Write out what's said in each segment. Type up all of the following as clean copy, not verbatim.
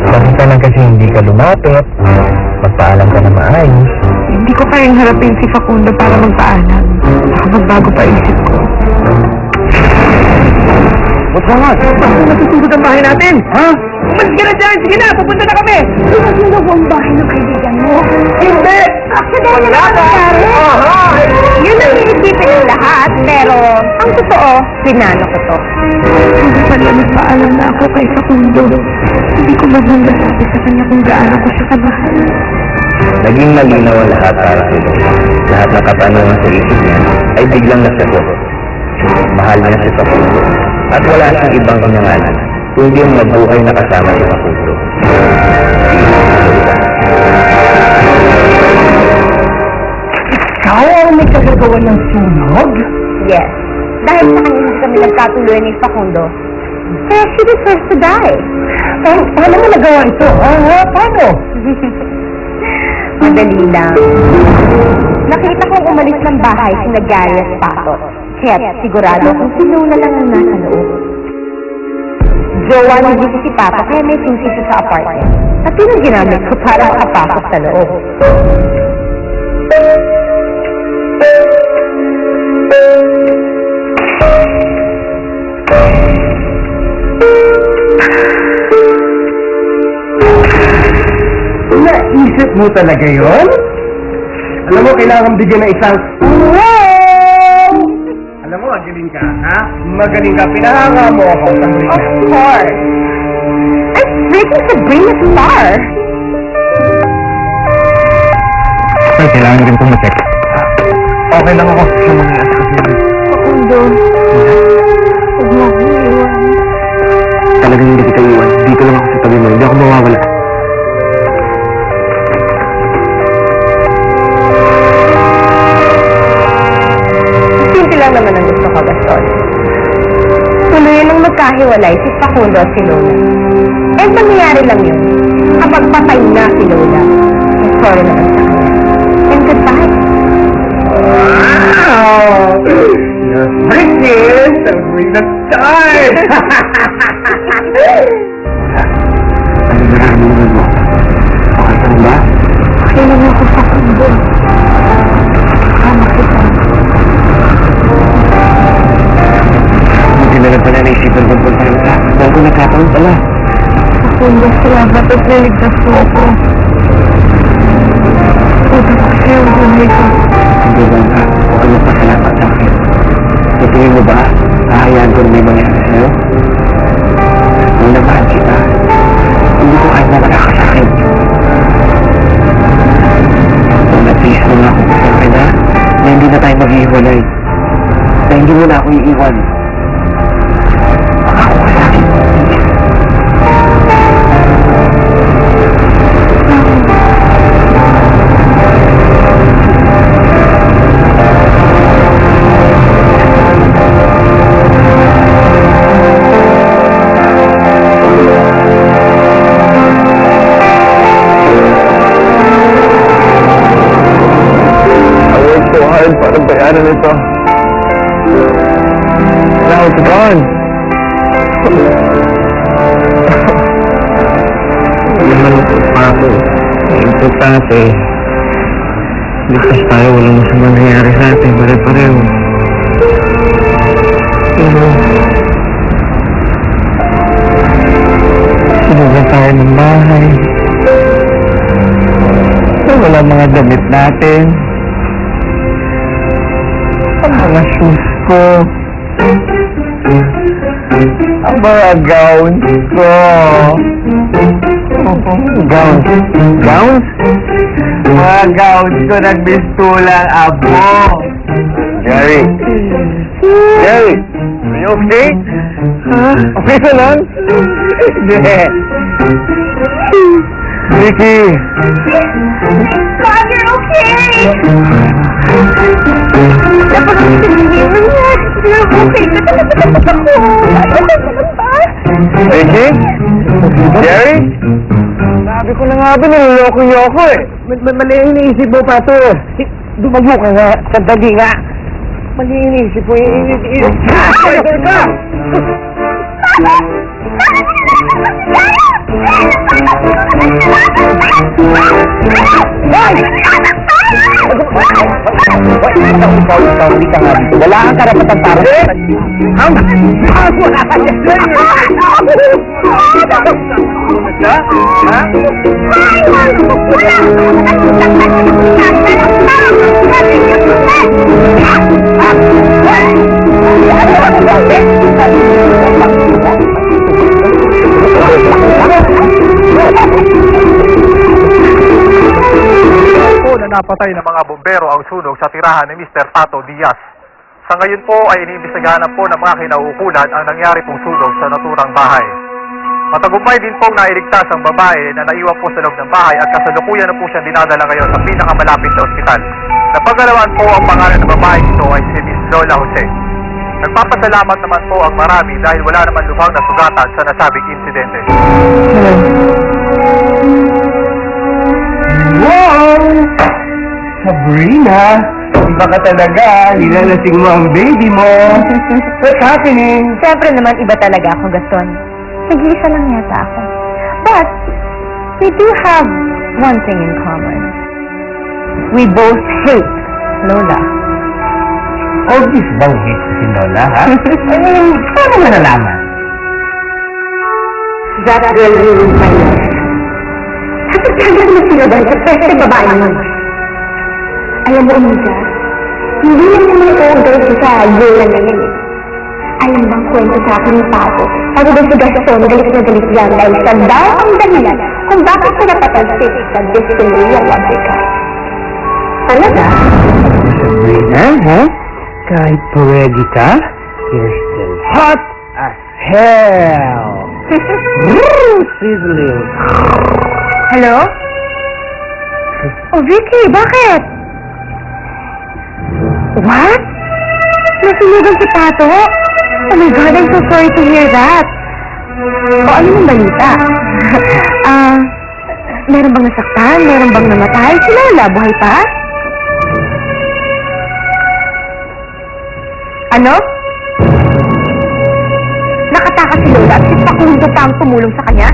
Bakit naman kasi hindi ka lumapit? Magpaalam ka na maayos. Hindi ko kayang harapin si Facundo para magpaalam. Baka magbago pa isip ko. What's wrong? Bakit natutulog ang bahay natin? Ha? Umalis ka na dyan! Sige na! Pupunta na kami! Sino ang bahay ng kaibigan mo? Hindi! Aksidente na nangyari. Yun ang iisipin ng lahat, pero ang totoo, pinano ko to. Hindi pala nagpaalam na ako kay Facundo. Hindi ko man nasabi sa kanya kung gaano ko siya kamahal. Naging malinaw ang lahat para sa ito. Lahat ng katanungan sa isip niya ay biglang nasagot. Mahal niya si Facundo. At wala siyang ibang hinangalan, kundi ang mabuhay na kasama si Facundo. Ikaw ang may kagagawa ng sunog? Yes. Dahil sa kanya hindi kami nagkatuloy ni Facundo, kaya she deserves to die. Paano mo nagawa ito? Paano? Madali lang. Nakita kong umalis ng bahay si Gary at Patot. Kaya't sigurado kung sino na lang ang nasa loob. Jowa ni dito si Pato kaya may susi siya sa apartment. At yun ang ginamit ko para makapasok sa loob. Naisip mo talaga yun? Alam mo, kailangan bigyan ng isang wow! Alam mo, magaling ka, ha? Magaling ka, pinahanga mo ako sa break. Of course. I'm freaking Sabrina Star. Ay, kailangan rin pumatek. Okay lang ako sa mga asakasyon. Facundo, huwag mo akong iwan. Talagang hindi kita iwan. Dito lang ako sa tabi mo. Hindi ako mawawala. Simple lang naman ang gusto ko, Gaston. Tuluyan ang magkahiwalay si Facundo at si Lola. Eh, mangyayari lang yun kapag patay na si Lola. Sorry naman sa kanya. And goodbye. Wow! You're pretty! Sabrina Star! Ano nararamdaman mo? Okay ka ba? Okay lang ako, Facundo. Kasama kita. Hindi na lang pala naisipan kung punta rin sa. Dahil ko nagkataon pala. Facundo, salamat at naligtas mo ako. Puta ko kasi ang buhay ko. Hindi ba nga? Huwag ka magpasalamat sa akin. Tutuloy mo ba? Hahayaan ko na may mangyari sa'yo? Nung nabahal kita, hindi ko kahit na nakakasakit. Kung nag-peace mo nga ako sa akin na hindi na tayo maghihiwalay. Na hindi mo na ako iiwan. Ako sa akin. Para bayaran ito. Now it's gone. Malungkot pa ako. Importante. Ligtas tayo. Walang masamang nangyari sa atin. Pare-pareho. Pero sinugan tayo ng bahay. Wala mga damit natin. Ang mga shoes ko. Ang mga gowns ko. Gowns? Gowns? Mga gowns ko nagbistulang abo. Gary? Gary? Are you okay? Ha? Okay ka lang? Hindi. Vicky! God, you're okay! Dapat ang sinihiro niya. You're okay. Natalapat ako. Okay ka lang ba? Vicky? Jerry? Sabi ko na nga ba, niloloko niyo ako eh. Mali ang iniisip mo pa ito. Dumago ka nga. Sandali nga. Mali inisip mo. Idol ka! Sorry ka nga dito. Wala kang karapatan para sa na napatay ng mga bombero ang sunog sa tirahan ni Mr. Pato Diaz. Sa ngayon po ay iniimbestigahan na po ng mga kinauukulan ang nangyari pong sunog sa naturang bahay. Matagumpay din pong nailigtas ang babae na naiwan po sa loob ng bahay at kasalukuyan na po siyang dinadala ngayon sa pinakamalapit na ospital. Napagalaman po ang pangalan ng babae ito ay si Miss Lola Jose. Nagpapasalamat naman po ang marami dahil wala naman lubhang nasugatan sa nasabing insidente. Wow! Sabrina! Iba ka talaga. Nilalasing mo ang baby mo. What's happening? Siyempre naman iba talaga ako, Gaston. Nag-iisa lang yata ako. But, we do have one thing in common. We both hate Lola. Obvious bang hate si Lola, ha? Paano mo nalaman? That girl ruined my life. Kapag talagang nasilaban sa pwede babae naman. Alam mo, Amiga, hindi lang naman order sa Lola na yan eh. Alam bang kwento sa akin ng Pato? Sabi daw si Gaston, galit na galit yan dahil sa daw ang dahilan kung bakit siya napatalsik sa distillery ang Wabrika. Talaga? Sabrina, ha? Kahit pwede ka, you're still hot as hell. Sizzling. Hello? Oh, Vicky, bakit? What? Nasunugan si Pato? Oh my God, I'm so sorry to hear that. O, ano yung balita? Meron bang nasaktan? Meron bang namatay? Si Lola, buhay pa? Ano? Nakatakas si Lola at si Facundo pa ang tumulong sa kanya?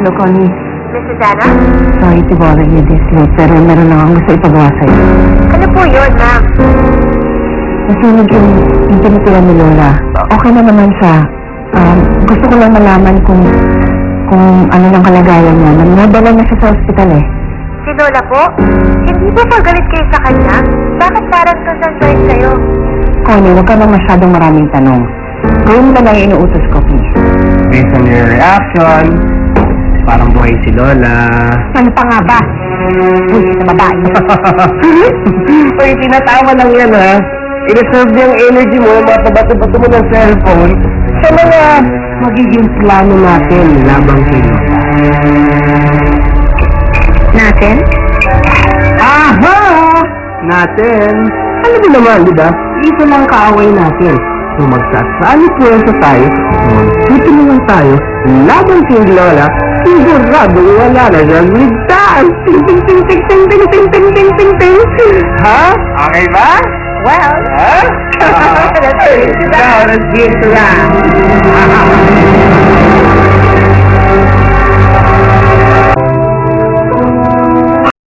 Hello, Connie. Mrs. Anna? Sorry to bother you this late, pero meron lang akong gusto ipagawa sa'yo. Ano po yun, ma'am? Nasunog yung pinituan ni Lola. Okay na naman siya. Gusto ko lang malaman kung ano ng kalagayan niya. Nadala na siya sa ospital eh. Si Lola po? Hindi po ba galit kayo sa kanya? Bakit parang concerned kayo? Connie, huwag ka nang masyadong maraming tanong. Gawin mo lang yung inuutos ko, please. Based on your reaction, parang buhay si Lola. Ano pa nga ba? Bullshit na babae. Uy, tinatawa lang yan, ha? I-reserve yung energy mo, mapabato-bato mo ng cellphone sa mga magiging plano natin labang kay Lola. Natin? Aha! Natin! Alam mo naman, di ba? Ito lang kaaway natin. Kung magsasali puwersa tayo, magtutulungan tayo, labang kay Lola, sigurado wala na siyang ligtas! Ting ting ting ting ting ting ting ting ting ting ting! Ha? Okay ba? Well, Ha? let's get to that. Now, let's get to that.